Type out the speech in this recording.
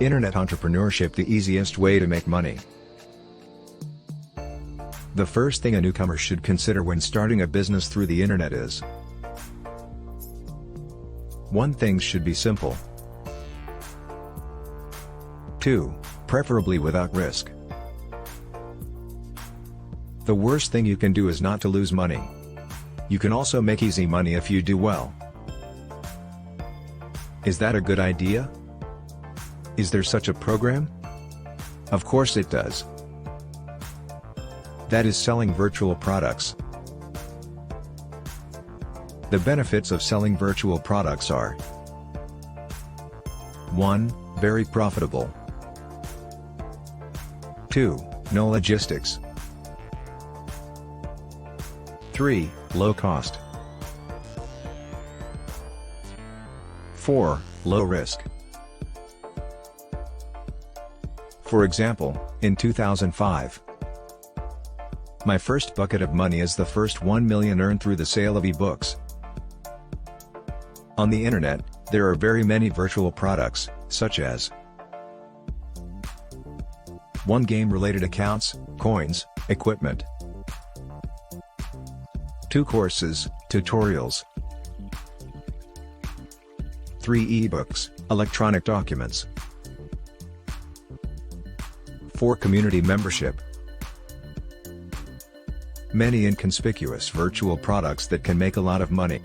Internet entrepreneurship, the easiest way to make money. The first thing a newcomer should consider when starting a business through the internet is: 1. Things should be simple. 2. Preferably without risk. The worst thing you can do is not to lose money. You can also make easy money if you do well. Is that a good idea? Is there such a program? Of course it does. That is selling virtual products. The benefits of selling virtual products are: 1. Very profitable. 2. No logistics. 3. Low cost. 4. Low risk. For example, in 2005, my first bucket of money is the first 1 million earned through the sale of ebooks. On the internet, there are very many virtual products, such as 1. Game-related accounts, coins, equipment. 2. Courses, tutorials. 3. Ebooks, electronic documents. 4. Community membership. Many inconspicuous virtual products that can make a lot of money.